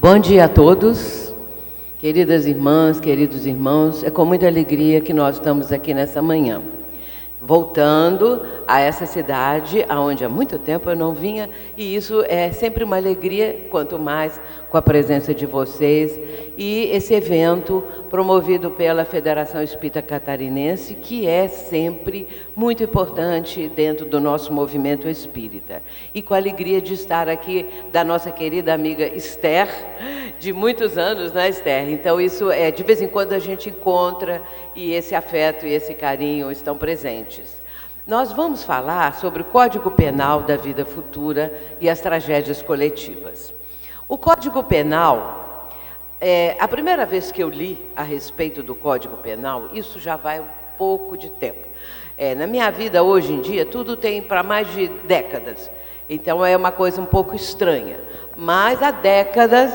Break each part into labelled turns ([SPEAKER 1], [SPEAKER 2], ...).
[SPEAKER 1] Bom dia a todos, queridas irmãs, queridos irmãos. É com muita alegria que nós estamos aqui nessa manhã, voltando a essa cidade onde há muito tempo eu não vinha, e isso é sempre uma alegria, quanto mais com a presença de vocês, e esse evento promovido pela Federação Espírita Catarinense, que é sempre muito importante dentro do nosso movimento espírita. E com a alegria de estar aqui da nossa querida amiga Esther, de muitos anos, né, Esther? Então isso é, de vez em quando a gente encontra, e esse afeto e esse carinho estão presentes. Nós vamos falar sobre o Código Penal da Vida Futura e as tragédias coletivas. O Código Penal, a primeira vez que eu li a respeito do Código Penal, isso já vai um pouco de tempo. Na minha vida, hoje em dia, tudo tem para mais de décadas, então é uma coisa um pouco estranha. Mas há décadas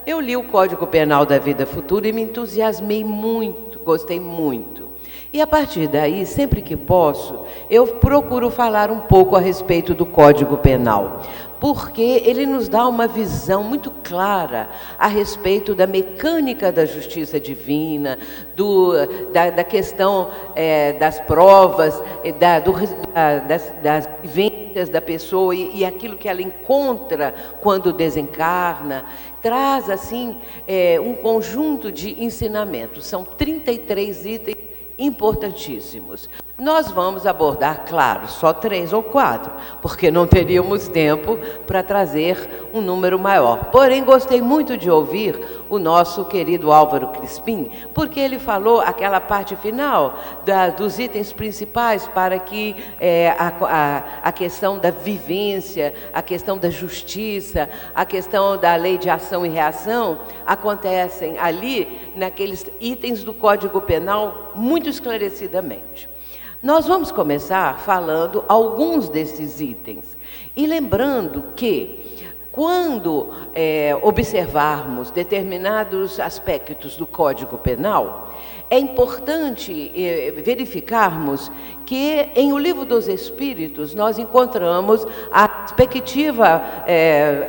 [SPEAKER 1] eu li o Código Penal da Vida Futura e me entusiasmei muito, gostei muito. E a partir daí, sempre que posso, eu procuro falar um pouco a respeito do Código Penal, porque ele nos dá uma visão muito clara a respeito da mecânica da justiça divina, da questão das provas, das vivências da pessoa e aquilo que ela encontra quando desencarna. Traz, assim, um conjunto de ensinamentos. São 33 itens importantíssimos. Nós vamos abordar, claro, só 3 ou 4, porque não teríamos tempo para trazer um número maior. Porém, gostei muito de ouvir o nosso querido Álvaro Crispim, porque ele falou aquela parte final dos itens principais para que a questão da vivência, a questão da justiça, a questão da lei de ação e reação acontecem ali naqueles itens do Código Penal muito esclarecidamente. Nós vamos começar falando alguns desses itens. E lembrando que, quando observarmos determinados aspectos do Código Penal, é importante verificarmos que, em O Livro dos Espíritos, nós encontramos a respectiva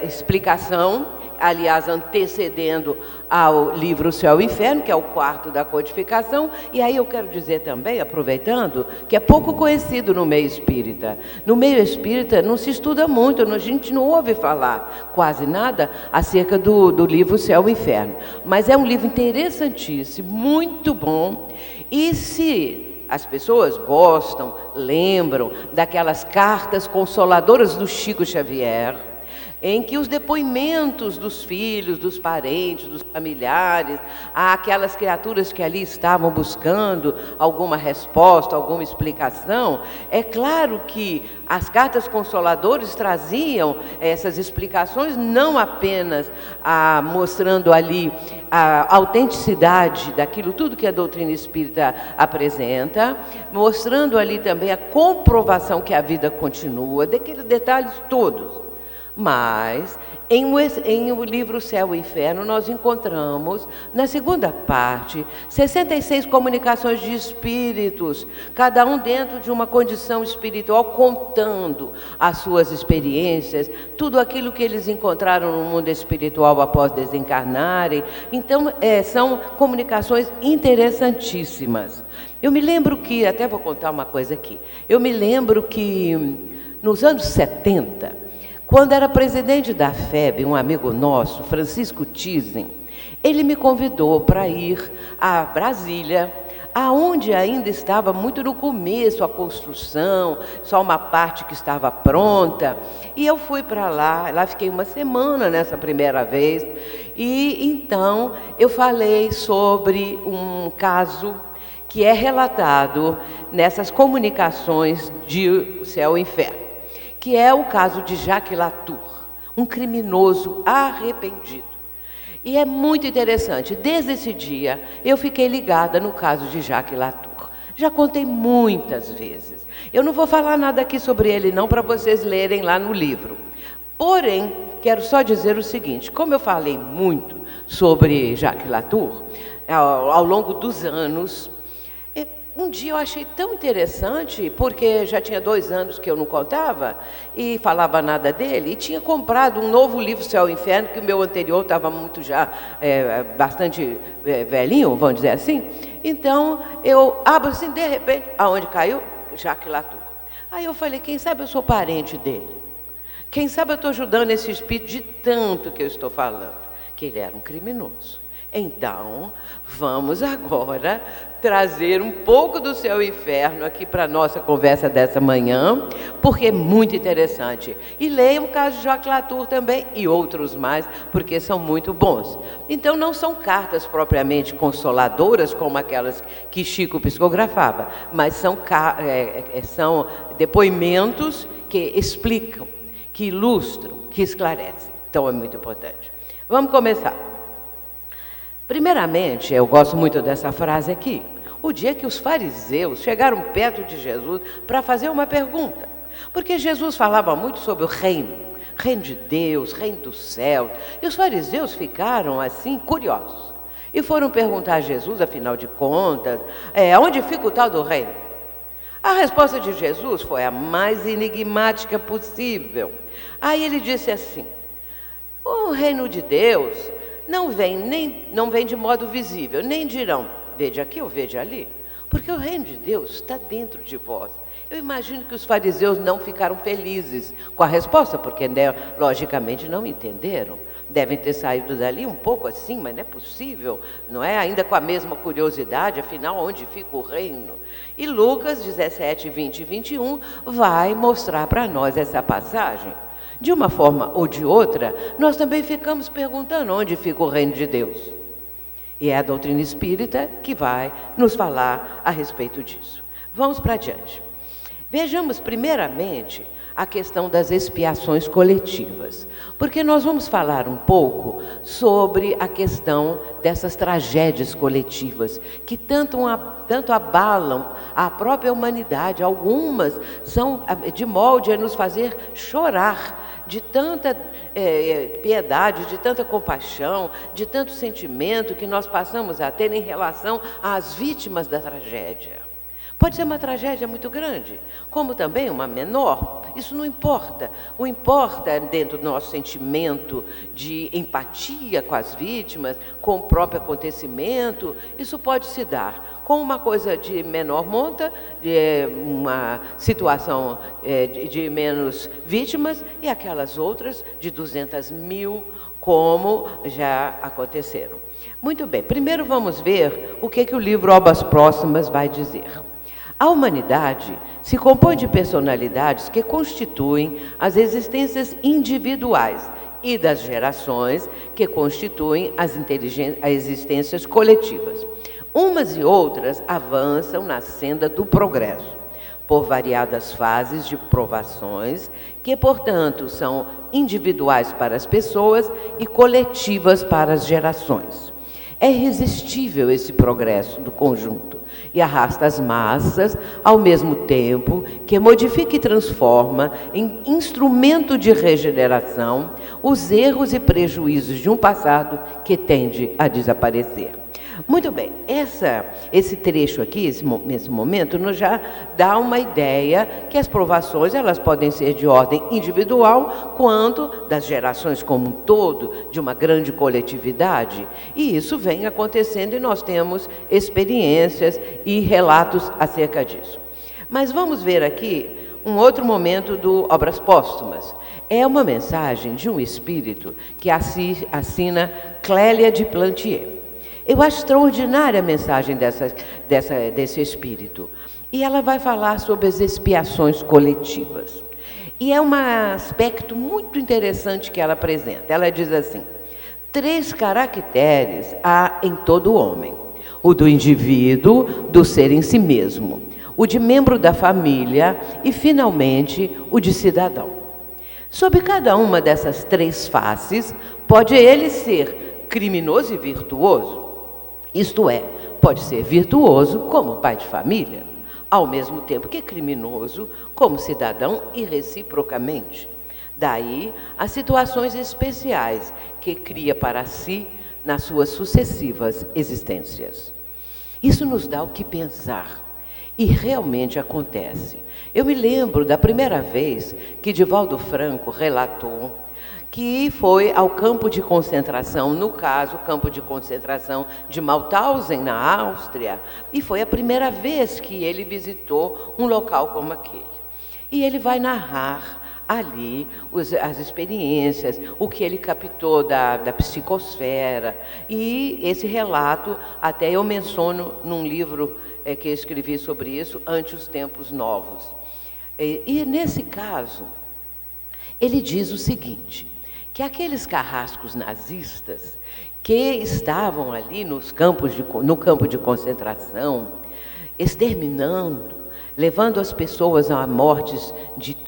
[SPEAKER 1] explicação, aliás, antecedendo ao livro Céu e Inferno, que é o 4º da codificação. E aí eu quero dizer também, aproveitando, que é pouco conhecido no meio espírita. No meio espírita não se estuda muito, a gente não ouve falar quase nada acerca do livro Céu e Inferno. Mas é um livro interessantíssimo, muito bom, e se as pessoas gostam, lembram daquelas cartas consoladoras do Chico Xavier, em que os depoimentos dos filhos, dos parentes, dos familiares, aquelas criaturas que ali estavam buscando alguma resposta, alguma explicação, é claro que as cartas consoladoras traziam essas explicações, não apenas mostrando ali a autenticidade daquilo tudo que a doutrina espírita apresenta, mostrando ali também a comprovação que a vida continua, daqueles detalhes todos. Mas, em o livro Céu e Inferno, nós encontramos, na segunda parte, 66 comunicações de espíritos, cada um dentro de uma condição espiritual, contando as suas experiências, tudo aquilo que eles encontraram no mundo espiritual após desencarnarem. Então, são comunicações interessantíssimas. Eu me lembro que, até vou contar uma coisa aqui, eu me lembro que, nos anos 70, quando era presidente da FEB, um amigo nosso, Francisco Thyssen, ele me convidou para ir a Brasília, aonde ainda estava muito no começo a construção, só uma parte que estava pronta. E eu fui para lá fiquei uma semana nessa primeira vez, e então eu falei sobre um caso que é relatado nessas comunicações de Céu e Inferno, que é o caso de Jacques Latour, um criminoso arrependido. E é muito interessante, desde esse dia eu fiquei ligada no caso de Jacques Latour. Já contei muitas vezes. Eu não vou falar nada aqui sobre ele não, para vocês lerem lá no livro. Porém, quero só dizer o seguinte, como eu falei muito sobre Jacques Latour, ao longo dos anos, um dia eu achei tão interessante, porque já tinha 2 anos que eu não contava e falava nada dele, e tinha comprado um novo livro, Céu e Inferno, que o meu anterior estava muito já, bastante velhinho, vamos dizer assim. Então, eu abro assim, de repente, aonde caiu? Jacques Latour. Aí eu falei, quem sabe eu sou parente dele? Quem sabe eu estou ajudando esse espírito de tanto que eu estou falando? Que ele era um criminoso. Então, vamos agora trazer um pouco do Céu e Inferno aqui para a nossa conversa dessa manhã, porque é muito interessante. E leiam o caso de Jacques Latour também, e outros mais, porque são muito bons. Então, não são cartas propriamente consoladoras, como aquelas que Chico psicografava, mas são depoimentos que explicam, que ilustram, que esclarecem. Então, é muito importante. Vamos começar. Primeiramente, eu gosto muito dessa frase aqui, o dia que os fariseus chegaram perto de Jesus para fazer uma pergunta, porque Jesus falava muito sobre o reino de Deus, reino do céu, e os fariseus ficaram assim curiosos, e foram perguntar a Jesus, afinal de contas, onde fica o tal do reino? A resposta de Jesus foi a mais enigmática possível. Aí ele disse assim, o reino de Deus não vem de modo visível, nem dirão, vede aqui ou vede ali, porque o reino de Deus está dentro de vós. Eu imagino que os fariseus não ficaram felizes com a resposta, porque logicamente não entenderam. Devem ter saído dali um pouco assim, mas não é possível, não é? Ainda com a mesma curiosidade, afinal, onde fica o reino? E Lucas 17, 20 e 21 vai mostrar para nós essa passagem. De uma forma ou de outra, nós também ficamos perguntando onde fica o reino de Deus. E é a doutrina espírita que vai nos falar a respeito disso. Vamos para adiante. Vejamos primeiramente a questão das expiações coletivas, porque nós vamos falar um pouco sobre a questão dessas tragédias coletivas, que tanto abalam a própria humanidade. Algumas são de molde a nos fazer chorar, de tanta piedade, de tanta compaixão, de tanto sentimento que nós passamos a ter em relação às vítimas da tragédia. Pode ser uma tragédia muito grande, como também uma menor, isso não importa. O importa dentro do nosso sentimento de empatia com as vítimas, com o próprio acontecimento, isso pode se dar com uma coisa de menor monta, de uma situação de menos vítimas, e aquelas outras de 200 mil, como já aconteceram. Muito bem, primeiro vamos ver o que o livro Obras Próximas vai dizer. A humanidade se compõe de personalidades que constituem as existências individuais e das gerações que constituem as existências coletivas. Umas e outras avançam na senda do progresso, por variadas fases de provações, que, portanto, são individuais para as pessoas e coletivas para as gerações. É irresistível esse progresso do conjunto e arrasta as massas, ao mesmo tempo que modifica e transforma em instrumento de regeneração os erros e prejuízos de um passado que tende a desaparecer. Muito bem, esse trecho aqui, nesse momento, nos já dá uma ideia que as provações elas podem ser de ordem individual, quanto das gerações como um todo, de uma grande coletividade. E isso vem acontecendo e nós temos experiências e relatos acerca disso. Mas vamos ver aqui um outro momento do Obras Póstumas. É uma mensagem de um espírito que assina Clélia de Plantier. Eu acho extraordinária a mensagem desse espírito. E ela vai falar sobre as expiações coletivas. E é um aspecto muito interessante que ela apresenta. Ela diz assim: 3 caracteres há em todo homem: o do indivíduo, do ser em si mesmo, o de membro da família e, finalmente, o de cidadão. Sob cada uma dessas 3 faces, pode ele ser criminoso e virtuoso. Isto é, pode ser virtuoso como pai de família, ao mesmo tempo que criminoso como cidadão e reciprocamente. Daí as situações especiais que cria para si nas suas sucessivas existências. Isso nos dá o que pensar. E realmente acontece. Eu me lembro da primeira vez que Divaldo Franco relatou que foi ao campo de concentração, no caso, o campo de concentração de Mauthausen, na Áustria, e foi a primeira vez que ele visitou um local como aquele. E ele vai narrar ali as experiências, o que ele captou da psicosfera, e esse relato até eu menciono num livro que eu escrevi sobre isso, Ante os Tempos Novos. E nesse caso, ele diz o seguinte, que aqueles carrascos nazistas que estavam ali no campo de concentração, exterminando, levando as pessoas a mortes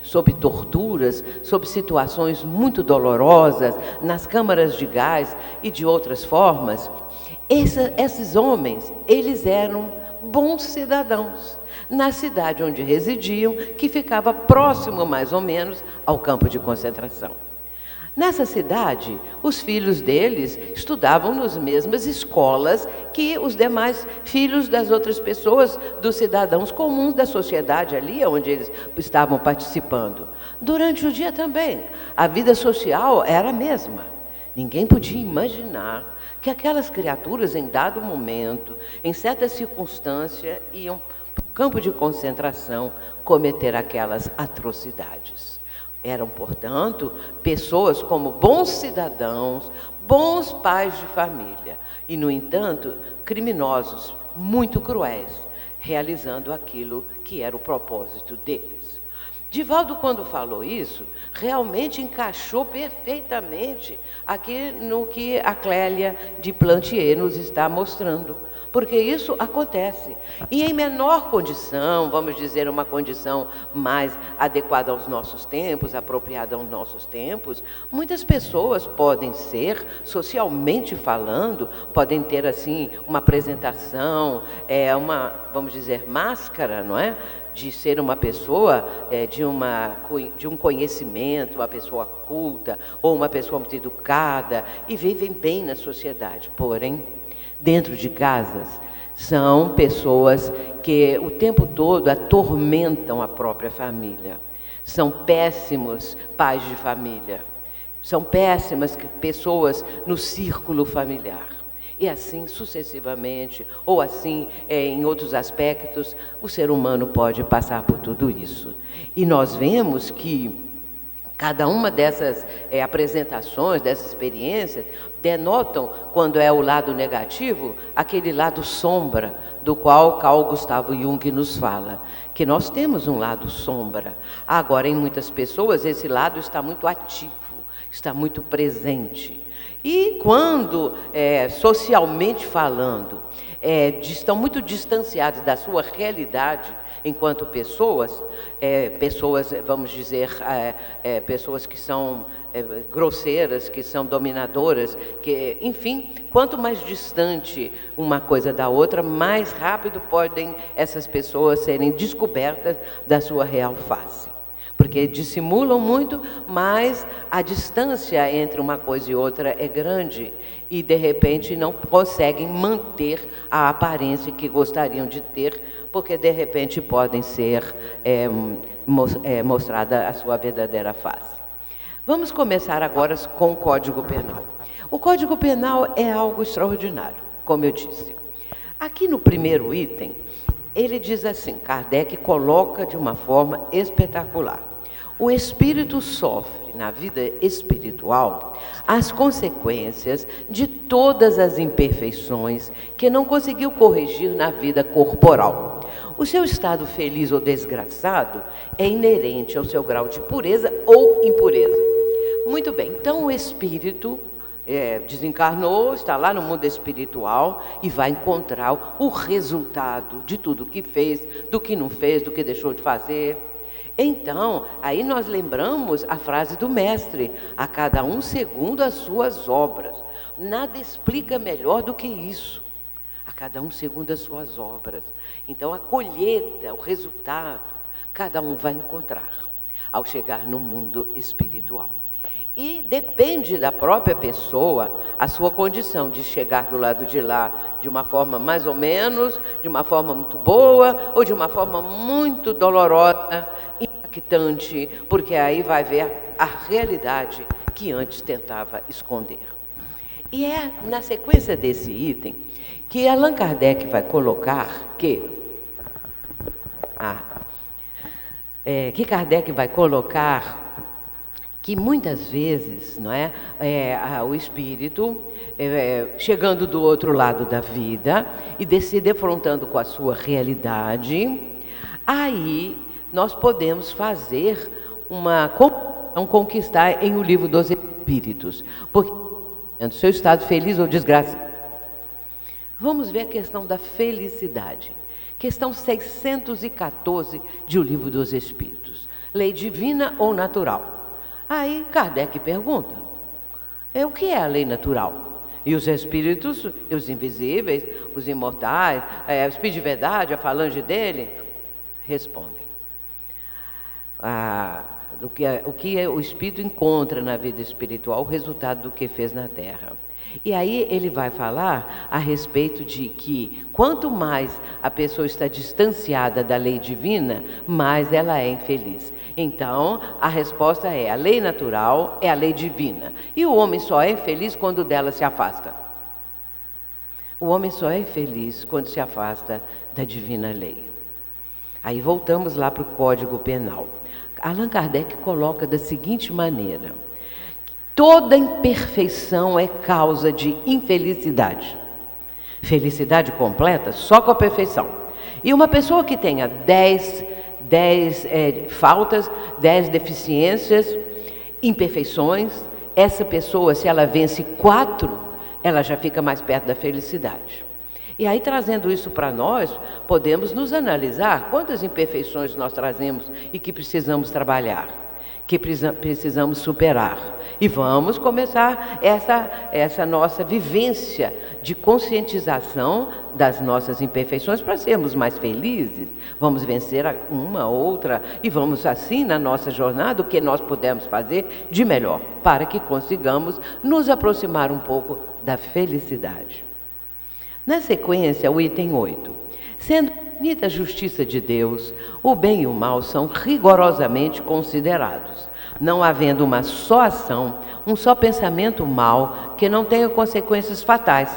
[SPEAKER 1] sob torturas, sob situações muito dolorosas, nas câmaras de gás e de outras formas, esses homens, eles eram bons cidadãos, na cidade onde residiam, que ficava próximo, mais ou menos, ao campo de concentração. Nessa cidade, os filhos deles estudavam nas mesmas escolas que os demais filhos das outras pessoas, dos cidadãos comuns da sociedade ali, onde eles estavam participando. Durante o dia também, a vida social era a mesma. Ninguém podia imaginar que aquelas criaturas, em dado momento, em certa circunstância, iam para o campo de concentração cometer aquelas atrocidades. Eram, portanto, pessoas como bons cidadãos, bons pais de família, e, no entanto, criminosos muito cruéis, realizando aquilo que era o propósito deles. Divaldo, quando falou isso, realmente encaixou perfeitamente aqui no que a Clélia de Plantier nos está mostrando, porque isso acontece. E em menor condição, vamos dizer, uma condição mais adequada aos nossos tempos, apropriada aos nossos tempos, muitas pessoas podem ser, socialmente falando, podem ter, assim, uma apresentação, vamos dizer, máscara, não é? De ser uma pessoa de um conhecimento, uma pessoa culta, ou uma pessoa muito educada, e vivem bem na sociedade. Porém, dentro de casas, são pessoas que o tempo todo atormentam a própria família. São péssimos pais de família. São péssimas pessoas no círculo familiar. E assim sucessivamente, ou assim em outros aspectos, o ser humano pode passar por tudo isso. E nós vemos que cada uma dessas apresentações, dessas experiências, denotam, quando é o lado negativo, aquele lado sombra, do qual Carl Gustavo Jung nos fala, que nós temos um lado sombra. Agora, em muitas pessoas, esse lado está muito ativo, está muito presente. E quando, socialmente falando, estão muito distanciados da sua realidade, enquanto pessoas, vamos dizer, pessoas que são grosseiras, que são dominadoras, que, enfim, quanto mais distante uma coisa da outra, mais rápido podem essas pessoas serem descobertas da sua real face. Porque dissimulam muito, mas a distância entre uma coisa e outra é grande e, de repente, não conseguem manter a aparência que gostariam de ter, porque, de repente, podem ser mostrada a sua verdadeira face. Vamos começar agora com o Código Penal. O Código Penal é algo extraordinário, como eu disse. Aqui no primeiro item, ele diz assim, Kardec coloca de uma forma espetacular. O espírito sofre, na vida espiritual, as consequências de todas as imperfeições que não conseguiu corrigir na vida corporal. O seu estado feliz ou desgraçado é inerente ao seu grau de pureza ou impureza. Muito bem, então o espírito desencarnou, está lá no mundo espiritual e vai encontrar o resultado de tudo que fez, do que não fez, do que deixou de fazer. Então, aí nós lembramos a frase do mestre, a cada um segundo as suas obras. Nada explica melhor do que isso. A cada um segundo as suas obras. Então, a colheita, o resultado, cada um vai encontrar ao chegar no mundo espiritual. E depende da própria pessoa a sua condição de chegar do lado de lá de uma forma mais ou menos, de uma forma muito boa ou de uma forma muito dolorosa, impactante, porque aí vai ver a realidade que antes tentava esconder. E é na sequência desse item que Allan Kardec vai colocar que muitas vezes, não é, o espírito, chegando do outro lado da vida e se defrontando com a sua realidade, aí nós podemos fazer conquistar em O Livro dos Espíritos, porque no seu estado feliz ou desgraçado. Vamos ver a questão da felicidade. Questão 614 de O Livro dos Espíritos. Lei divina ou natural? Aí Kardec pergunta, o que é a lei natural? E os espíritos, os invisíveis, os imortais, o Espírito de verdade, a falange dele, respondem. O que o espírito encontra na vida espiritual, o resultado do que fez na Terra. E aí ele vai falar a respeito de que quanto mais a pessoa está distanciada da lei divina, mais ela é infeliz. Então, a resposta é: a lei natural é a lei divina. E o homem só é infeliz quando dela se afasta. O homem só é infeliz quando se afasta da divina lei. Aí voltamos lá para o Código Penal. Allan Kardec coloca da seguinte maneira: toda imperfeição é causa de infelicidade. Felicidade completa só com a perfeição. E uma pessoa que tenha 10 faltas, 10 deficiências, imperfeições, essa pessoa, se ela vence 4, ela já fica mais perto da felicidade. E aí, trazendo isso para nós, podemos nos analisar quantas imperfeições nós trazemos e que precisamos trabalhar, que precisamos superar. E vamos começar essa nossa vivência de conscientização das nossas imperfeições para sermos mais felizes. Vamos vencer uma, outra, e vamos assim, na nossa jornada, o que nós pudermos fazer de melhor, para que consigamos nos aproximar um pouco da felicidade. Na sequência, o item 8. Sendo infinita a justiça de Deus, o bem e o mal são rigorosamente considerados, não havendo uma só ação, um só pensamento mau que não tenha consequências fatais.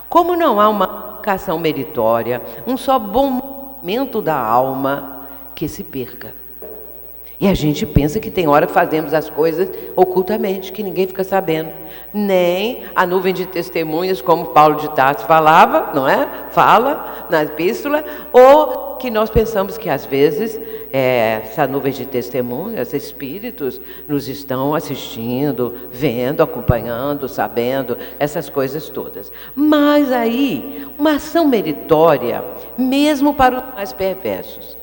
[SPEAKER 1] Como não há uma ação meritória, um só bom momento da alma que se perca. E a gente pensa que tem hora que fazemos as coisas ocultamente, que ninguém fica sabendo. Nem a nuvem de testemunhas, como Paulo de Tarso falava, não é? Fala na epístola, ou que nós pensamos que às vezes essa nuvem de testemunhas, espíritos, nos estão assistindo, vendo, acompanhando, sabendo, essas coisas todas. Mas aí, uma ação meritória, mesmo para os mais perversos,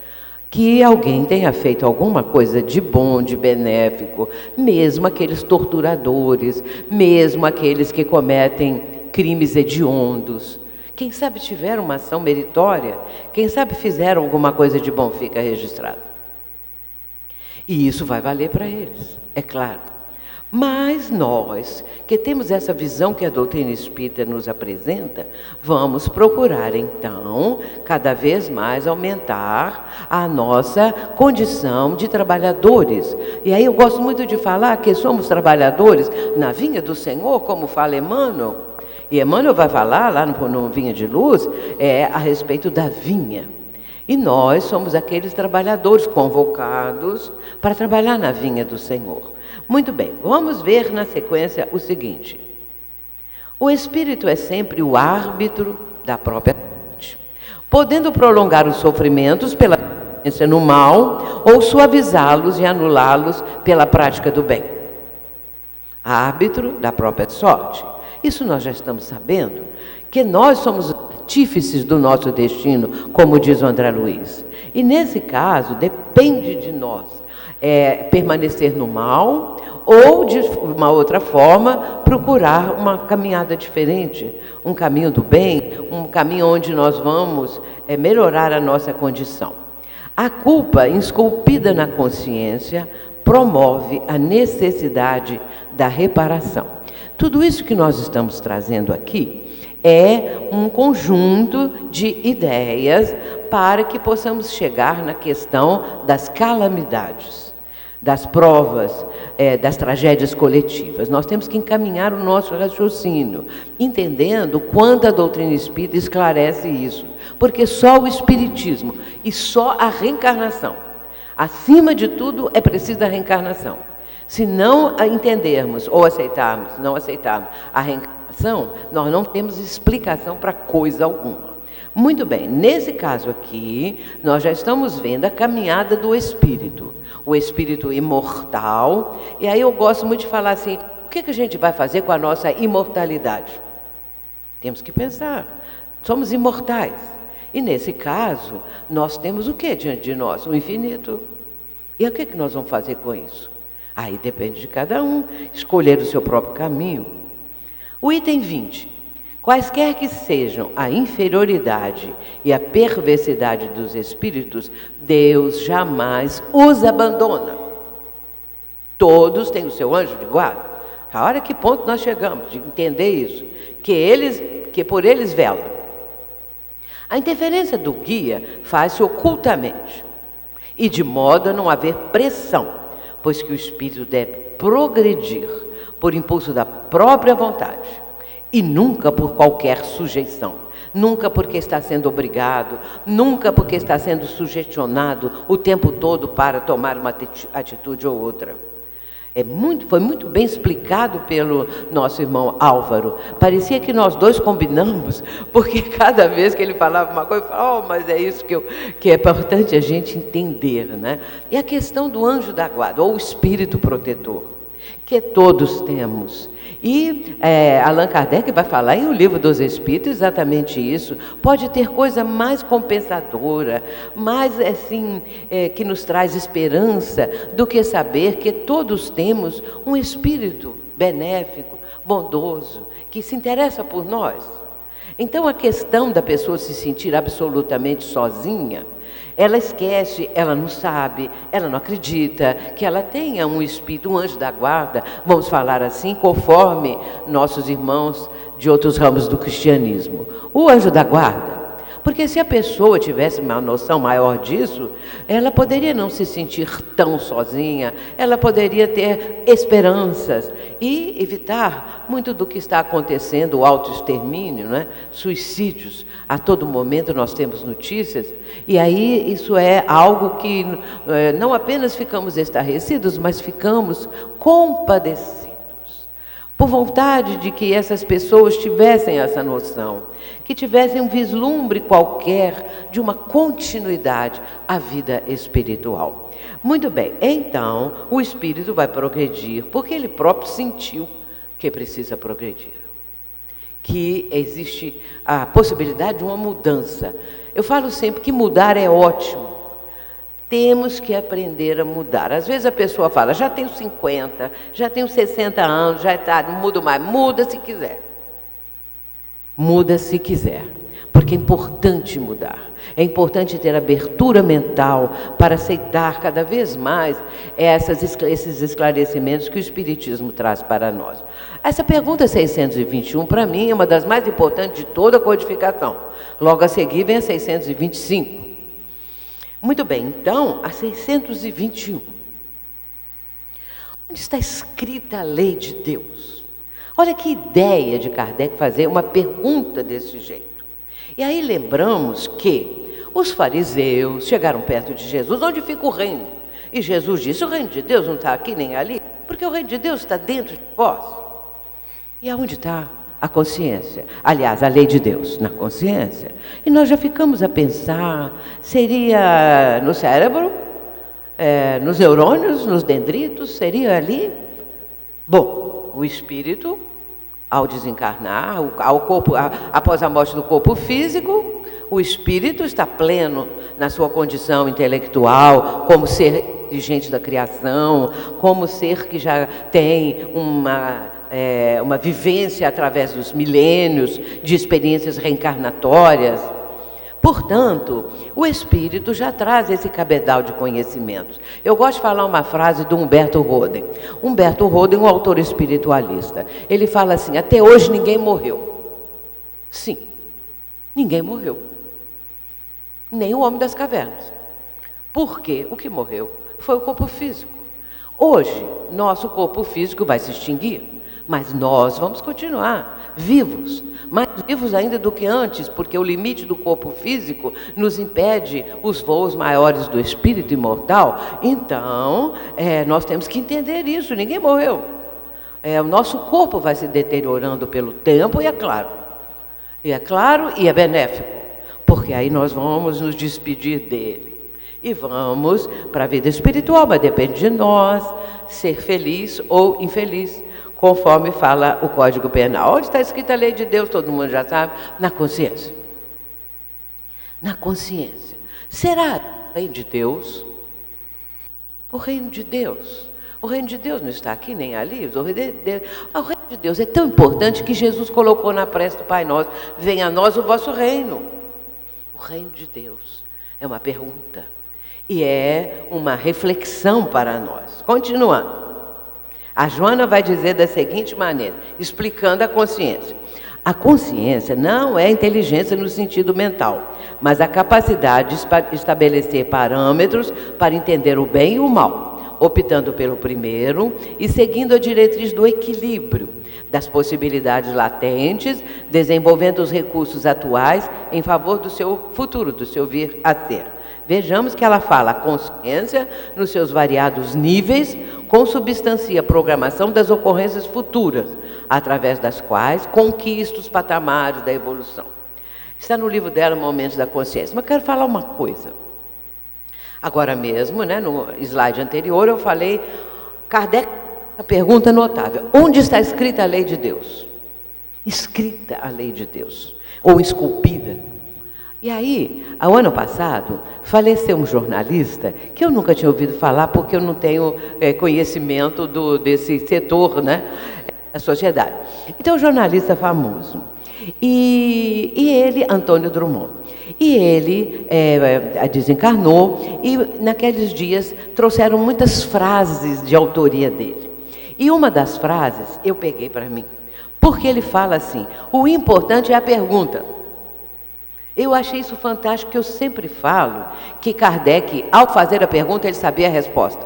[SPEAKER 1] que alguém tenha feito alguma coisa de bom, de benéfico, mesmo aqueles torturadores, mesmo aqueles que cometem crimes hediondos. Quem sabe tiveram uma ação meritória, quem sabe fizeram alguma coisa de bom, fica registrado. E isso vai valer para eles, é claro. Mas nós, que temos essa visão que a doutrina espírita nos apresenta, vamos procurar, então, cada vez mais aumentar a nossa condição de trabalhadores. E aí eu gosto muito de falar que somos trabalhadores na vinha do Senhor, como fala Emmanuel. E Emmanuel vai falar lá no Vinha de Luz, a respeito da vinha. E nós somos aqueles trabalhadores convocados para trabalhar na vinha do Senhor. Muito bem, vamos ver na sequência o seguinte. O espírito é sempre o árbitro da própria mente, podendo prolongar os sofrimentos pela experiência no mal ou suavizá-los e anulá-los pela prática do bem. Árbitro da própria sorte. Isso nós já estamos sabendo, que nós somos artífices do nosso destino, como diz o André Luiz. E nesse caso, depende de nós permanecer no mal ou, de uma outra forma, procurar uma caminhada diferente, um caminho do bem, um caminho onde nós vamos melhorar a nossa condição. A culpa, esculpida na consciência, promove a necessidade da reparação. Tudo isso que nós estamos trazendo aqui é um conjunto de ideias para que possamos chegar na questão das calamidades, das provas, das tragédias coletivas. Nós temos que encaminhar o nosso raciocínio, entendendo quanto a doutrina espírita esclarece isso, porque só o espiritismo e só a reencarnação, acima de tudo, é preciso a reencarnação. Se não a entendermos ou aceitarmos, não aceitarmos a reencarnação, nós não temos explicação para coisa alguma. Muito bem, nesse caso aqui, nós já estamos vendo a caminhada do espírito, o espírito imortal. E aí eu gosto muito de falar assim, o que a gente vai fazer com a nossa imortalidade? Temos que pensar, somos imortais. E nesse caso, nós temos o que diante de nós? O infinito. E o que nós vamos fazer com isso? Aí depende de cada um, escolher o seu próprio caminho. O item 20. Quaisquer que sejam a inferioridade e a perversidade dos espíritos, Deus jamais os abandona. Todos têm o seu anjo de guarda. A hora que ponto nós chegamos de entender isso? Que por eles vela. A interferência do guia faz-se ocultamente e de modo a não haver pressão, pois que o espírito deve progredir por impulso da própria vontade e nunca por qualquer sujeição, nunca porque está sendo obrigado, nunca porque está sendo sugestionado o tempo todo para tomar uma atitude ou outra. Foi muito bem explicado pelo nosso irmão Álvaro. Parecia que nós dois combinamos, porque cada vez que ele falava uma coisa, eu falava, mas é isso que é importante a gente entender, né? E a questão do anjo da guarda, ou o espírito protetor, que todos temos. E Allan Kardec vai falar em O Livro dos Espíritos exatamente isso. Pode ter coisa mais compensadora, mais assim, que nos traz esperança, do que saber que todos temos um espírito benéfico, bondoso, que se interessa por nós. Então a questão da pessoa se sentir absolutamente sozinha, ela esquece, ela não sabe, ela não acredita que ela tenha um espírito, um anjo da guarda, vamos falar assim, conforme nossos irmãos de outros ramos do cristianismo. O anjo da guarda. Porque se a pessoa tivesse uma noção maior disso, ela poderia não se sentir tão sozinha, ela poderia ter esperanças e evitar muito do que está acontecendo, o autoextermínio, né? Suicídios. A todo momento nós temos notícias, e aí isso é algo que não apenas ficamos estarrecidos, mas ficamos compadecidos. Por vontade de que essas pessoas tivessem essa noção, que tivessem um vislumbre qualquer de uma continuidade à vida espiritual. Muito bem, então o espírito vai progredir, porque ele próprio sentiu que precisa progredir, que existe a possibilidade de uma mudança. Eu falo sempre que mudar é ótimo. Temos que aprender a mudar. Às vezes a pessoa fala, já tenho 50, já tenho 60 anos, já está, não mudo mais. Muda se quiser. Muda se quiser. Porque é importante mudar. É importante ter abertura mental para aceitar cada vez mais esses esclarecimentos que o Espiritismo traz para nós. Essa pergunta 621, para mim, é uma das mais importantes de toda a codificação. Logo a seguir vem a 625. Muito bem, então, a 621. Onde está escrita a lei de Deus? Olha que ideia de Kardec fazer uma pergunta desse jeito. E aí lembramos que os fariseus chegaram perto de Jesus, onde fica o reino? E Jesus disse, o reino de Deus não está aqui nem ali, porque o reino de Deus está dentro de vós. E aonde está? A consciência, aliás, a lei de Deus na consciência. E nós já ficamos a pensar, seria no cérebro, nos neurônios, nos dendritos, seria ali? Bom, o espírito, ao desencarnar, após a morte do corpo físico, o espírito está pleno na sua condição intelectual, como ser dirigente da criação, como ser que já tem uma vivência através dos milênios de experiências reencarnatórias. Portanto, o Espírito já traz esse cabedal de conhecimentos. Eu gosto de falar uma frase do Humberto Roden. Humberto Roden, um autor espiritualista. Ele fala assim: até hoje ninguém morreu. Sim, ninguém morreu. Nem o homem das cavernas. Por quê? O que morreu foi o corpo físico. Hoje, nosso corpo físico vai se extinguir, mas nós vamos continuar vivos, mais vivos ainda do que antes, porque o limite do corpo físico nos impede os voos maiores do espírito imortal. Então, nós temos que entender isso, ninguém morreu. O nosso corpo vai se deteriorando pelo tempo, e é claro e é benéfico, porque aí nós vamos nos despedir dele. E vamos para a vida espiritual, mas depende de nós ser feliz ou infeliz, conforme fala o Código Penal. Onde está escrita a lei de Deus, todo mundo já sabe, na consciência. Na consciência. Será o reino de Deus? O reino de Deus. O reino de Deus não está aqui nem ali. O reino de Deus é tão importante que Jesus colocou na prece do Pai Nosso: venha a nós o vosso reino. O reino de Deus é uma pergunta. E é uma reflexão para nós. Continuando. A Joana vai dizer da seguinte maneira, explicando a consciência. A consciência não é inteligência no sentido mental, mas a capacidade de estabelecer parâmetros para entender o bem e o mal, optando pelo primeiro e seguindo a diretriz do equilíbrio, das possibilidades latentes, desenvolvendo os recursos atuais em favor do seu futuro, do seu vir a ser. Vejamos que ela fala a consciência nos seus variados níveis, consubstancia a programação das ocorrências futuras, através das quais conquista os patamares da evolução. Está no livro dela, Momentos da Consciência. Mas quero falar uma coisa. Agora mesmo, no slide anterior, eu falei, Kardec, a pergunta notável: onde está escrita a lei de Deus? Escrita a lei de Deus, ou esculpida. E aí, ao ano passado, faleceu um jornalista que eu nunca tinha ouvido falar, porque eu não tenho conhecimento desse setor, da sociedade. Então, um jornalista famoso. E ele, Antônio Drummond. E ele desencarnou, e naqueles dias trouxeram muitas frases de autoria dele. E uma das frases eu peguei para mim, porque ele fala assim: o importante é a pergunta. Eu achei isso fantástico, que eu sempre falo que Kardec, ao fazer a pergunta, ele sabia a resposta.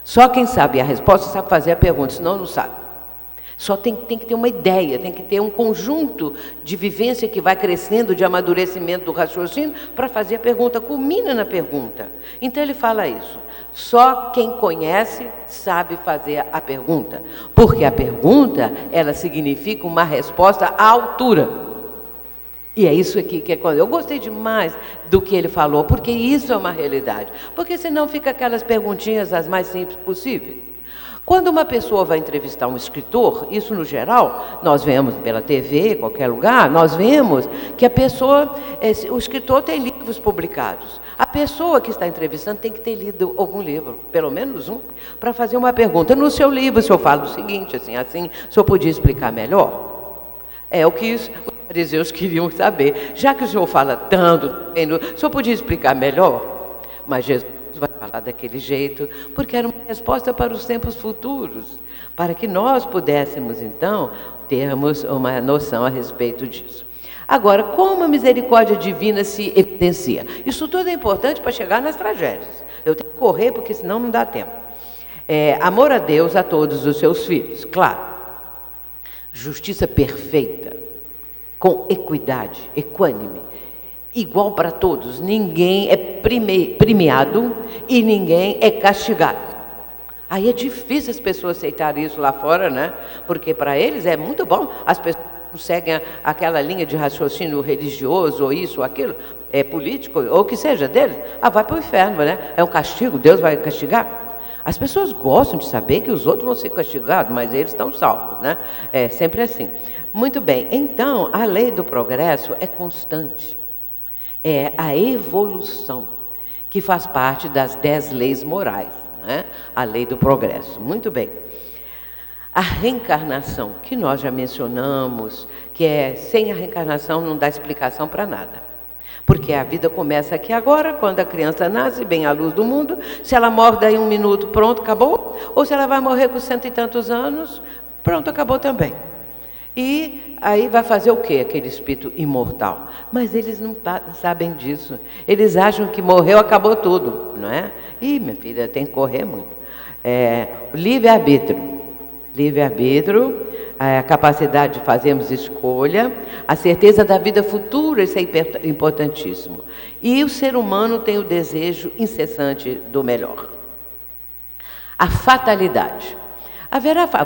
[SPEAKER 1] Só quem sabe a resposta sabe fazer a pergunta, senão não sabe. Só tem que ter uma ideia, tem que ter um conjunto de vivência que vai crescendo, de amadurecimento do raciocínio, para fazer a pergunta, culmina na pergunta. Então ele fala isso: só quem conhece sabe fazer a pergunta, porque a pergunta, ela significa uma resposta à altura. E é isso aqui que é quando eu gostei demais do que ele falou, porque isso é uma realidade. Porque senão fica aquelas perguntinhas as mais simples possíveis. Quando uma pessoa vai entrevistar um escritor, isso no geral, nós vemos pela TV, qualquer lugar, nós vemos que a pessoa, o escritor tem livros publicados. A pessoa que está entrevistando tem que ter lido algum livro, pelo menos um, para fazer uma pergunta. No seu livro, o senhor fala o seguinte, assim, o senhor podia explicar melhor? É o que os fariseus queriam saber. Já que o senhor fala tanto, o senhor podia explicar melhor? Mas Jesus vai falar daquele jeito, porque era uma resposta para os tempos futuros, para que nós pudéssemos, então, termos uma noção a respeito disso. Agora, como a misericórdia divina se evidencia? Isso tudo é importante para chegar nas tragédias. Eu tenho que correr, porque senão não dá tempo. Amor a Deus, a todos os seus filhos, claro. Justiça perfeita, com equidade, equânime, igual para todos. Ninguém é premiado e ninguém é castigado. Aí é difícil as pessoas aceitarem isso lá fora, Porque para eles é muito bom. As pessoas não seguem aquela linha de raciocínio religioso, ou isso, ou aquilo, político, ou o que seja deles. Vai para o inferno, É um castigo, Deus vai castigar. As pessoas gostam de saber que os outros vão ser castigados, mas eles estão salvos, É sempre assim. Muito bem, então, a lei do progresso é constante. É a evolução, que faz parte das 10 leis morais, A lei do progresso. Muito bem. A reencarnação, que nós já mencionamos, que sem a reencarnação não dá explicação para nada. Porque a vida começa aqui agora, quando a criança nasce, bem à luz do mundo. Se ela morre daí 1 minuto, pronto, acabou. Ou se ela vai morrer com 100 e tantos anos, pronto, acabou também. E aí vai fazer o quê, aquele espírito imortal? Mas eles não sabem disso. Eles acham que morreu, acabou tudo, não é? Ih, minha filha, tem que correr muito. Livre-arbítrio. Livre-arbítrio, a capacidade de fazermos escolha, a certeza da vida futura, isso é importantíssimo. E o ser humano tem o desejo incessante do melhor. A fatalidade.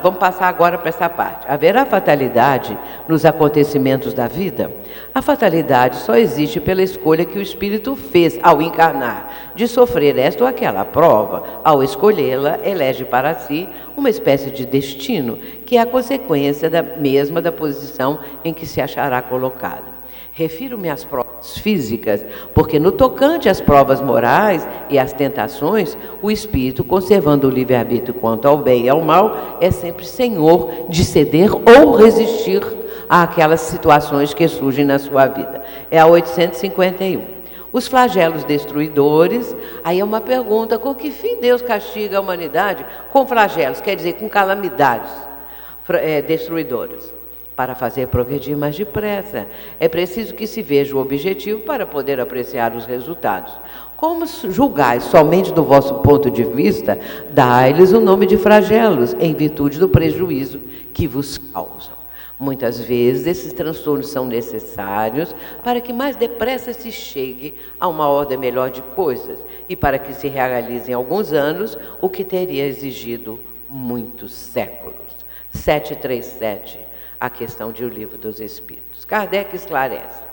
[SPEAKER 1] Vamos passar agora para essa parte. Haverá fatalidade nos acontecimentos da vida? A fatalidade só existe pela escolha que o espírito fez ao encarnar, de sofrer esta ou aquela prova. Ao escolhê-la, elege para si uma espécie de destino, que é a consequência mesma da posição em que se achará colocado. Refiro-me às provas físicas, porque no tocante às provas morais e às tentações, o espírito, conservando o livre-arbítrio quanto ao bem e ao mal, é sempre senhor de ceder ou resistir àquelas situações que surgem na sua vida. É a 851. Os flagelos destruidores, aí é uma pergunta: com que fim Deus castiga a humanidade? Com flagelos, quer dizer, com calamidades destruidoras. Para fazer progredir mais depressa, é preciso que se veja o objetivo para poder apreciar os resultados. Como julgais somente do vosso ponto de vista, dai-lhes o nome de flagelos, em virtude do prejuízo que vos causam. Muitas vezes esses transtornos são necessários para que mais depressa se chegue a uma ordem melhor de coisas e para que se realize em alguns anos o que teria exigido muitos séculos. 737. A questão de O Livro dos Espíritos. Kardec esclarece: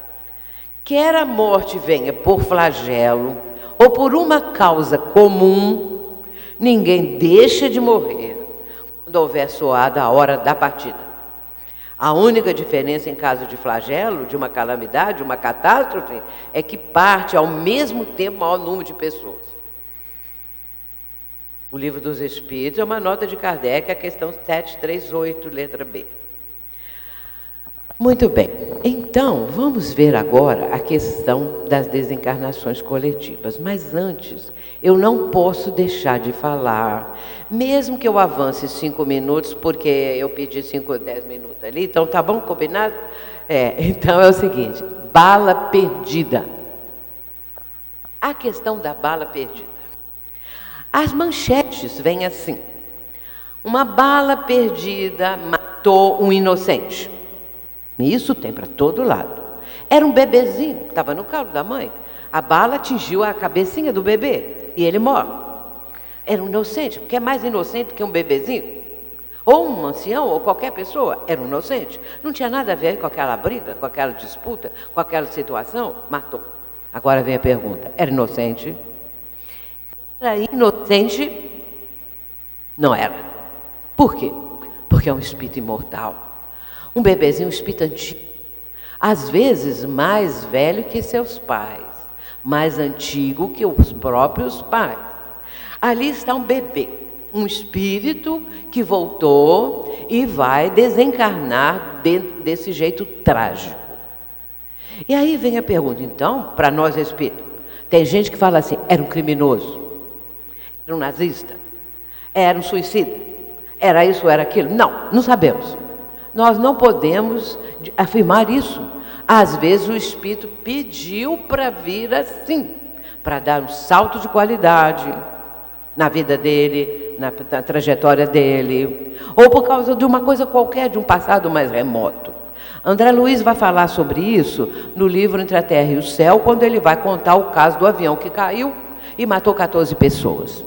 [SPEAKER 1] quer a morte venha por flagelo ou por uma causa comum, ninguém deixa de morrer quando houver soado a hora da partida. A única diferença em caso de flagelo, de uma calamidade, uma catástrofe, é que parte ao mesmo tempo o maior número de pessoas. O Livro dos Espíritos é uma nota de Kardec, a questão 738, letra B. Muito bem, então vamos ver agora a questão das desencarnações coletivas. Mas antes, eu não posso deixar de falar, mesmo que eu avance 5 minutos, porque eu pedi 5 ou 10 minutos ali, então tá bom, combinado? Então é o seguinte: bala perdida. A questão da bala perdida. As manchetes vêm assim: uma bala perdida matou um inocente. Isso tem para todo lado. Era um bebezinho, estava no colo da mãe. A bala atingiu a cabecinha do bebê e ele morre. Era um inocente, porque é mais inocente que um bebezinho. Ou um ancião, ou qualquer pessoa, era um inocente. Não tinha nada a ver com aquela briga, com aquela disputa, com aquela situação, matou. Agora vem a pergunta: era inocente? Era inocente? Não era. Por quê? Porque é um espírito imortal. Um bebezinho, um espírito antigo, às vezes mais velho que seus pais, mais antigo que os próprios pais. Ali está um bebê, um espírito que voltou e vai desencarnar desse jeito trágico. E aí vem a pergunta, então, para nós espíritos, tem gente que fala assim: era um criminoso, era um nazista, era um suicida, era isso, era aquilo. Não, não sabemos. Nós não podemos afirmar isso. Às vezes o espírito pediu para vir assim, para dar um salto de qualidade na vida dele, na trajetória dele, ou por causa de uma coisa qualquer, de um passado mais remoto. André Luiz vai falar sobre isso no livro Entre a Terra e o Céu, quando ele vai contar o caso do avião que caiu e matou 14 pessoas.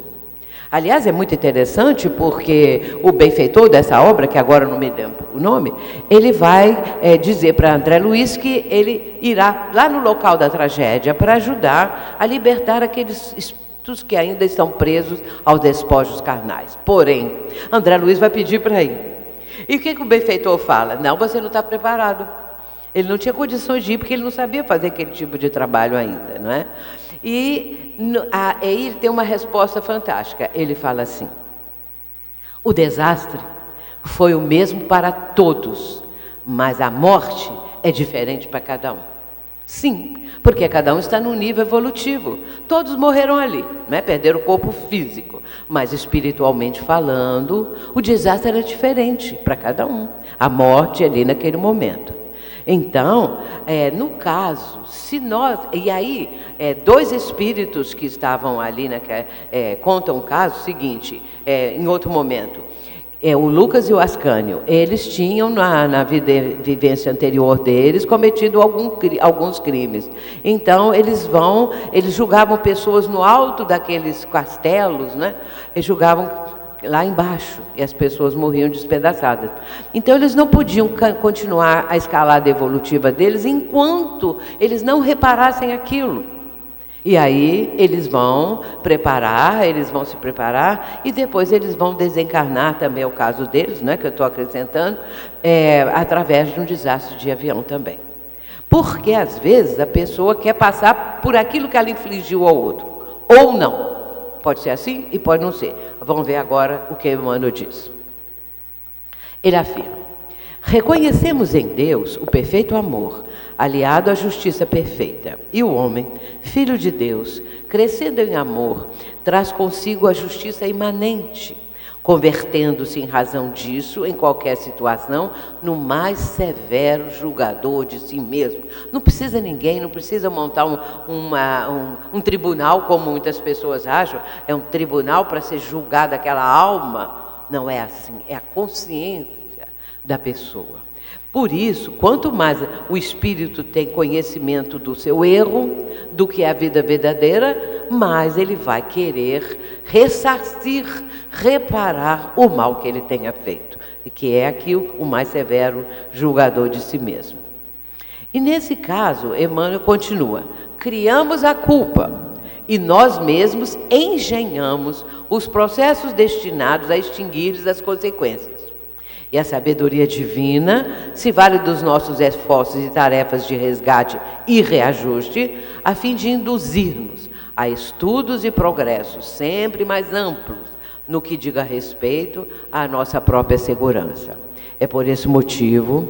[SPEAKER 1] Aliás, é muito interessante porque o benfeitor dessa obra, que agora não me lembro o nome, ele vai dizer para André Luiz que ele irá lá no local da tragédia para ajudar a libertar aqueles espíritos que ainda estão presos aos despojos carnais. Porém, André Luiz vai pedir para ir. E o que o benfeitor fala? Não, você não está preparado. Ele não tinha condições de ir porque ele não sabia fazer aquele tipo de trabalho ainda, não é? E aí ele tem uma resposta fantástica. Ele fala assim: o desastre foi o mesmo para todos, mas a morte é diferente para cada um. Sim, porque cada um está num nível evolutivo. Todos morreram ali, né? Perderam o corpo físico, mas espiritualmente falando, o desastre era diferente para cada um. A morte ali naquele momento. Então, no caso, se nós... E aí, dois espíritos que estavam ali, contam um caso seguinte, em outro momento. O Lucas e o Ascânio, eles tinham na vivência anterior deles cometido alguns crimes. Então eles julgavam pessoas no alto daqueles castelos, né? Eles julgavam lá embaixo e as pessoas morriam despedaçadas. Então eles não podiam continuar a escalada evolutiva deles enquanto eles não reparassem aquilo. E aí eles vão se preparar e depois eles vão desencarnar, também é o caso deles, né, que eu estou acrescentando, através de um desastre de avião também. Porque às vezes a pessoa quer passar por aquilo que ela infligiu ao outro, ou não. Pode ser assim e pode não ser. Vamos ver agora o que Emmanuel diz. Ele afirma: reconhecemos em Deus o perfeito amor, aliado à justiça perfeita. E o homem, filho de Deus, crescendo em amor, traz consigo a justiça imanente, convertendo-se em razão disso, em qualquer situação, no mais severo julgador de si mesmo. Não precisa ninguém, não precisa montar um tribunal, como muitas pessoas acham, é um tribunal para ser julgada aquela alma. Não é assim, é a consciência da pessoa. Por isso, quanto mais o espírito tem conhecimento do seu erro, do que é a vida verdadeira, mais ele vai querer ressarcir, reparar o mal que ele tenha feito, e que é aqui o mais severo julgador de si mesmo. E nesse caso, Emmanuel continua: criamos a culpa e nós mesmos engenhamos os processos destinados a extinguir-lhes as consequências. E a sabedoria divina se vale dos nossos esforços e tarefas de resgate e reajuste, a fim de induzir-nos a estudos e progressos sempre mais amplos no que diga respeito à nossa própria segurança. É por esse motivo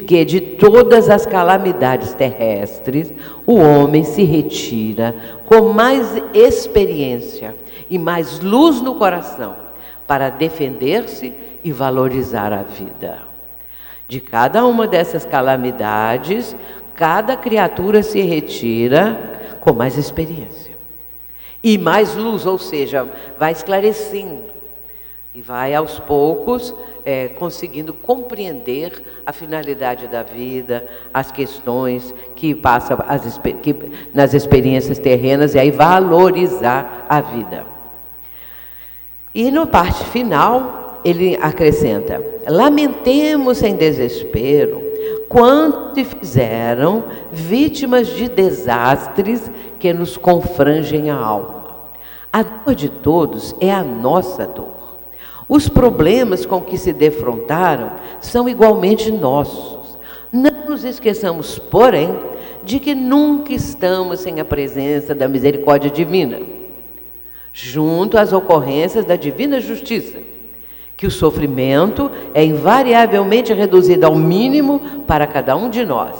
[SPEAKER 1] que de todas as calamidades terrestres, o homem se retira com mais experiência e mais luz no coração para defender-se e valorizar a vida. De cada uma dessas calamidades, cada criatura se retira com mais experiência e mais luz, ou seja, vai esclarecendo e vai aos poucos conseguindo compreender a finalidade da vida, as questões que passam nas experiências terrenas, e aí valorizar a vida. E na parte final ele acrescenta: lamentemos sem desespero quanto se fizeram vítimas de desastres que nos confrangem a alma. A dor de todos é a nossa dor. Os problemas com que se defrontaram são igualmente nossos. Não nos esqueçamos, porém, de que nunca estamos sem a presença da misericórdia divina, junto às ocorrências da divina justiça, que o sofrimento é invariavelmente reduzido ao mínimo para cada um de nós,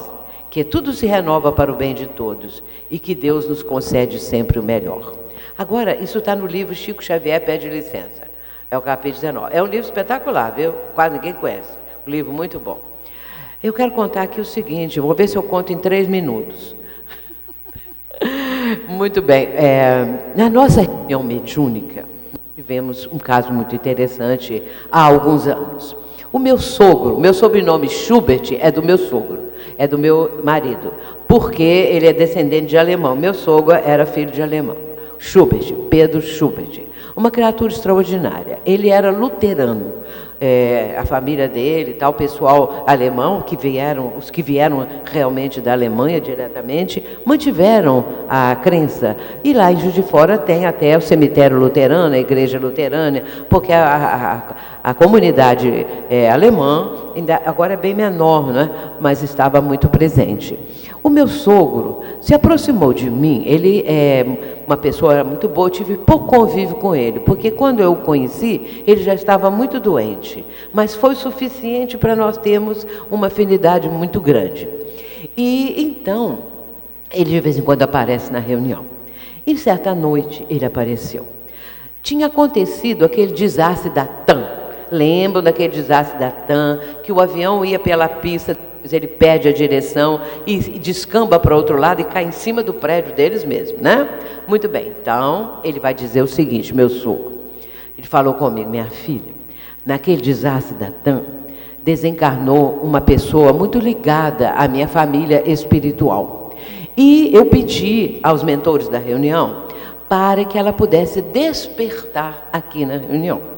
[SPEAKER 1] que tudo se renova para o bem de todos e que Deus nos concede sempre o melhor. Agora, isso está no livro Chico Xavier Pede Licença, é o capítulo 19. É um livro espetacular, viu? Quase ninguém conhece, um livro muito bom. Eu quero contar aqui o seguinte, vou ver se eu conto em 3 minutos. Muito bem, na nossa reunião mediúnica, tivemos um caso muito interessante há alguns anos. O meu sogro, meu sobrenome Schubert é do meu sogro, é do meu marido, porque ele é descendente de alemão. Meu sogro era filho de alemão. Schubert, Pedro Schubert, uma criatura extraordinária. Ele era luterano. A família dele, tal, o pessoal alemão, os que vieram realmente da Alemanha diretamente, mantiveram a crença. E lá em Juiz de Fora tem até o cemitério luterano, a igreja luterana, porque a comunidade alemã ainda, agora é bem menor, né? Mas estava muito presente. O meu sogro se aproximou de mim, ele é uma pessoa muito boa, eu tive pouco convívio com ele, porque quando eu o conheci, ele já estava muito doente, mas foi suficiente para nós termos uma afinidade muito grande. E então, Ele de vez em quando aparece na reunião. E certa noite ele apareceu. Tinha acontecido aquele desastre da TAM. Lembram daquele desastre da TAM, que o avião ia pela pista, ele perde a direção e descamba para o outro lado e cai em cima do prédio deles mesmo, né? Muito bem, então ele vai dizer o seguinte, meu sogro. Ele falou comigo, minha filha, naquele desastre da TAM, desencarnou uma pessoa muito ligada à minha família espiritual. E eu pedi aos mentores da reunião para que ela pudesse despertar aqui na reunião.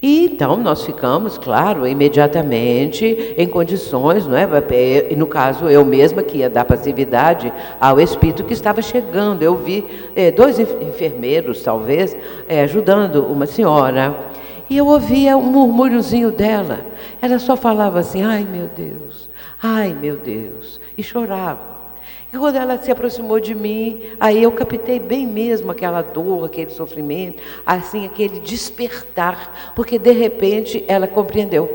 [SPEAKER 1] E então nós ficamos, claro, imediatamente em condições, não é? No caso, eu mesma que ia dar passividade ao espírito que estava chegando. Eu vi 2 enfermeiros, talvez, ajudando uma senhora. E eu ouvia um murmúriozinho dela. Ela só falava assim, ai meu Deus, e chorava. E quando ela se aproximou de mim, aí eu captei bem mesmo aquela dor, aquele sofrimento, assim, aquele despertar, porque de repente ela compreendeu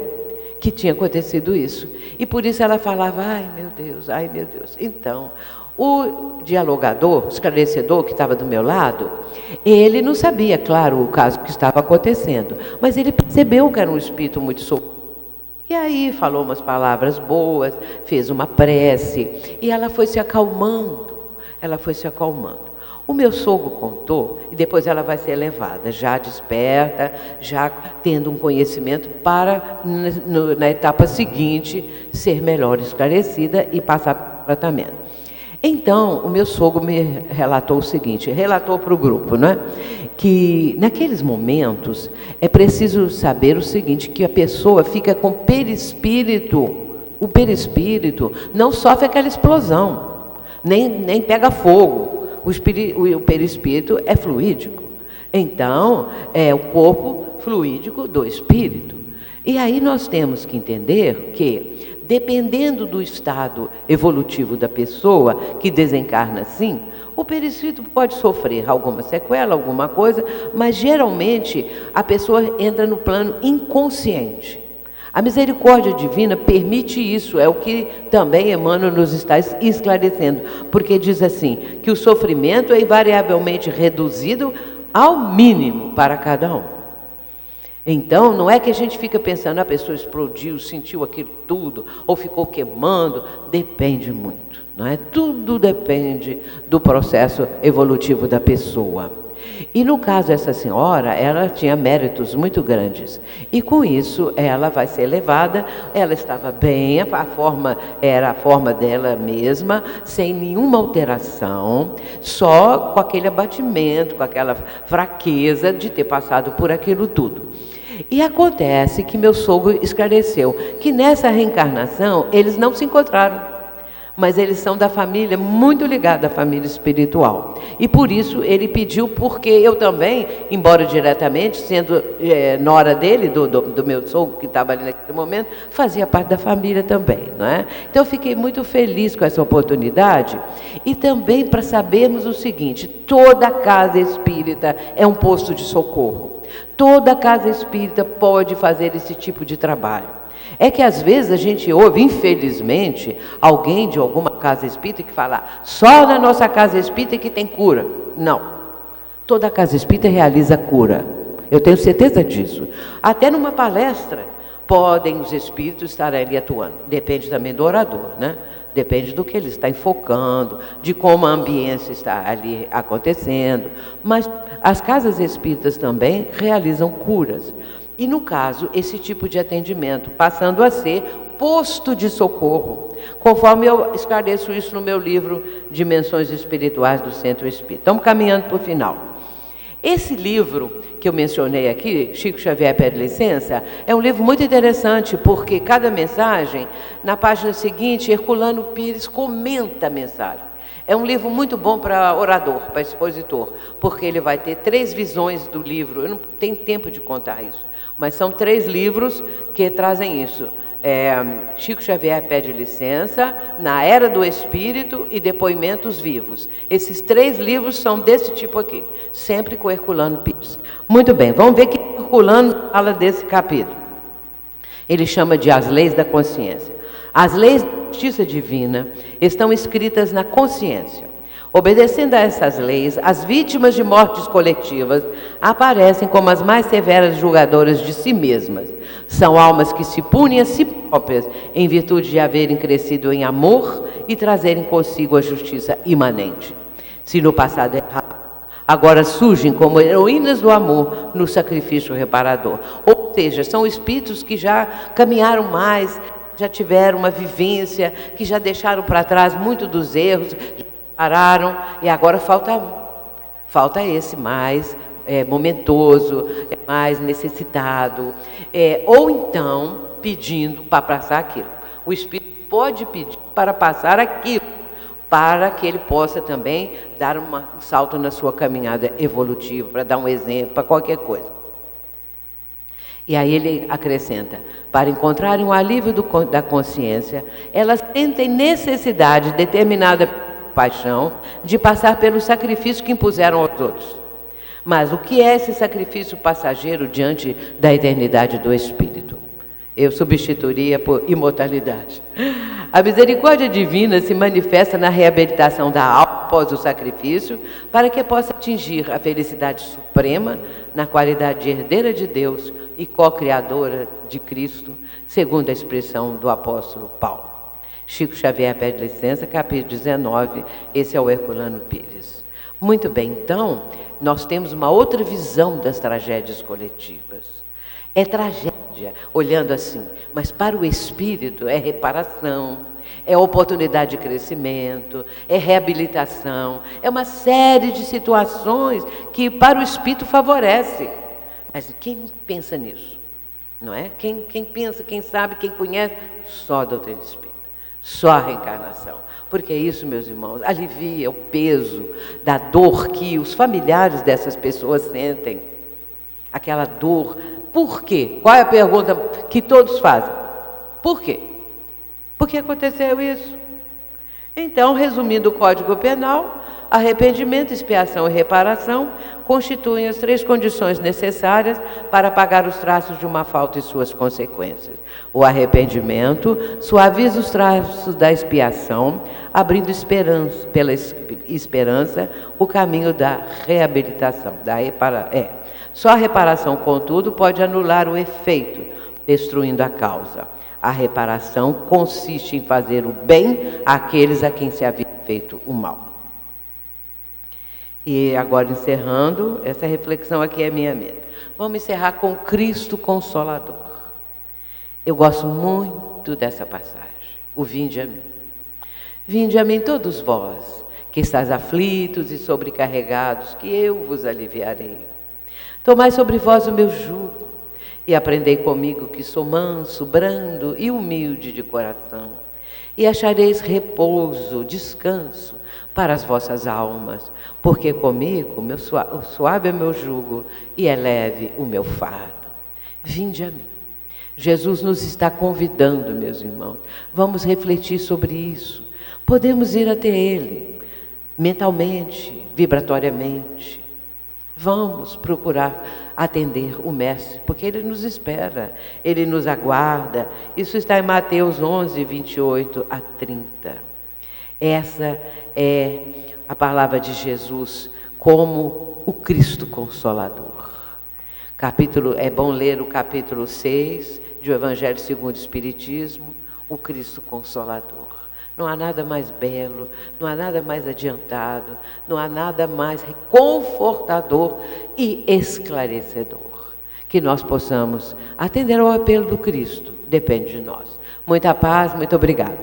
[SPEAKER 1] que tinha acontecido isso. E por isso ela falava, ai meu Deus. Então, o dialogador, o esclarecedor que estava do meu lado, ele não sabia, claro, o caso que estava acontecendo, mas ele percebeu que era um espírito muito sofrido. E aí falou umas palavras boas, fez uma prece, e ela foi se acalmando, O meu sogro contou, e depois ela vai ser levada, já desperta, já tendo um conhecimento para, na etapa seguinte, ser melhor esclarecida e passar para o tratamento. Então, o meu sogro me relatou o seguinte, relatou para o grupo, né? Que naqueles momentos é preciso saber o seguinte, que a pessoa fica com perispírito, o perispírito não sofre aquela explosão, nem pega fogo, o perispírito é fluídico, então é o corpo fluídico do espírito. E aí nós temos que entender que, dependendo do estado evolutivo da pessoa que desencarna assim, o perispírito pode sofrer alguma sequela, alguma coisa, mas geralmente a pessoa entra no plano inconsciente. A misericórdia divina permite isso, é o que também Emmanuel nos está esclarecendo, porque diz assim, que o sofrimento é invariavelmente reduzido ao mínimo para cada um. Então, não é que a gente fica pensando, a pessoa explodiu, sentiu aquilo tudo, ou ficou queimando, depende muito, não é? Tudo depende do processo evolutivo da pessoa. E no caso dessa senhora, ela tinha méritos muito grandes, e com isso ela vai ser levada, ela estava bem, a forma era a forma dela mesma, sem nenhuma alteração, só com aquele abatimento, com aquela fraqueza de ter passado por aquilo tudo. E acontece que meu sogro esclareceu que nessa reencarnação eles não se encontraram, mas eles são da família, muito ligada à família espiritual. E por isso ele pediu, porque eu também, embora diretamente, sendo nora dele, do meu sogro que estava ali naquele momento, fazia parte da família também, não é? Então eu fiquei muito feliz com essa oportunidade e também para sabermos o seguinte, toda casa espírita é um posto de socorro. Toda casa espírita pode fazer esse tipo de trabalho. É que às vezes a gente ouve, infelizmente, alguém de alguma casa espírita que fala, só na nossa casa espírita que tem cura. Não. Toda casa espírita realiza cura. Eu tenho certeza disso. Até numa palestra, podem os espíritos estar ali atuando. Depende também do orador, né? Depende do que ele está enfocando, de como a ambiência está ali acontecendo. Mas as casas espíritas também realizam curas. E no caso, esse tipo de atendimento, passando a ser posto de socorro, conforme eu esclareço isso no meu livro Dimensões Espirituais do Centro Espírita. Estamos caminhando para o final. Esse livro que eu mencionei aqui, Chico Xavier Pede Licença, é um livro muito interessante, porque cada mensagem, na página seguinte, Herculano Pires comenta a mensagem. É um livro muito bom para orador, para expositor, porque ele vai ter 3 visões do livro. Eu não tenho tempo de contar isso, mas são 3 livros que trazem isso. Chico Xavier Pede Licença, Na Era do Espírito e Depoimentos Vivos. Esses 3 livros são desse tipo aqui, sempre com Herculano Pires. Muito bem, vamos ver que Herculano fala desse capítulo. Ele chama de As Leis da Consciência. As leis da justiça divina estão escritas na consciência. Obedecendo a essas leis, as vítimas de mortes coletivas aparecem como as mais severas julgadoras de si mesmas. São almas que se punem a si próprias em virtude de haverem crescido em amor e trazerem consigo a justiça imanente. Se no passado errado, agora surgem como heroínas do amor no sacrifício reparador. Ou seja, são espíritos que já caminharam mais, já tiveram uma vivência, que já deixaram para trás muito dos erros, pararam, e agora falta esse mais momentoso, mais necessitado, ou então pedindo para passar aquilo. O Espírito pode pedir para passar aquilo, para que ele possa também dar um salto na sua caminhada evolutiva, para dar um exemplo, para qualquer coisa. E aí ele acrescenta, para encontrarem um alívio da consciência, elas sentem necessidade determinada paixão de passar pelo sacrifício que impuseram aos outros. Mas o que é esse sacrifício passageiro diante da eternidade do Espírito? Eu substituiria por imortalidade. A misericórdia divina se manifesta na reabilitação da alma após o sacrifício, para que possa atingir a felicidade suprema na qualidade de herdeira de Deus e co-criadora de Cristo, segundo a expressão do apóstolo Paulo. Chico Xavier pede licença, capítulo 19, esse é o Herculano Pires. Muito bem, então, nós temos uma outra visão das tragédias coletivas. É tragédia, olhando assim, mas para o espírito é reparação, é oportunidade de crescimento, é reabilitação, é uma série de situações que para o espírito favorece. Mas quem pensa nisso? Não é? Quem pensa, quem sabe, quem conhece, só a doutrina espírita. Só a reencarnação, porque isso, meus irmãos, alivia o peso da dor que os familiares dessas pessoas sentem. Aquela dor. Por quê? Qual é a pergunta que todos fazem? Por quê? Por que aconteceu isso? Então, resumindo o Código Penal, arrependimento, expiação e reparação constituem as 3 condições necessárias para pagar os traços de uma falta e suas consequências. O arrependimento suaviza os traços da expiação, abrindo pela esperança o caminho da reabilitação. Só a reparação, contudo, pode anular o efeito, destruindo a causa. A reparação consiste em fazer o bem àqueles a quem se havia feito o mal. E agora, encerrando, essa reflexão aqui é minha mesmo. Vamos encerrar com Cristo Consolador. Eu gosto muito dessa passagem. O vinde a mim. Vinde a mim todos vós, que estáis aflitos e sobrecarregados, que eu vos aliviarei. Tomai sobre vós o meu jugo, e aprendei comigo, que sou manso, brando e humilde de coração, e achareis repouso, descanso para as vossas almas, porque comigo suave é meu jugo e é leve o meu fardo. Vinde a mim. Jesus nos está convidando, meus irmãos. Vamos refletir sobre isso. Podemos ir até Ele, mentalmente, vibratoriamente. Vamos procurar atender o Mestre, porque Ele nos espera, Ele nos aguarda. Isso está em Mateus 11, 28 a 30. Essa é a palavra de Jesus como o Cristo Consolador. É bom ler o capítulo 6 do Evangelho segundo o Espiritismo, o Cristo Consolador. Não há nada mais belo, não há nada mais adiantado, não há nada mais confortador e esclarecedor. Que nós possamos atender ao apelo do Cristo, depende de nós. Muita paz, muito obrigada.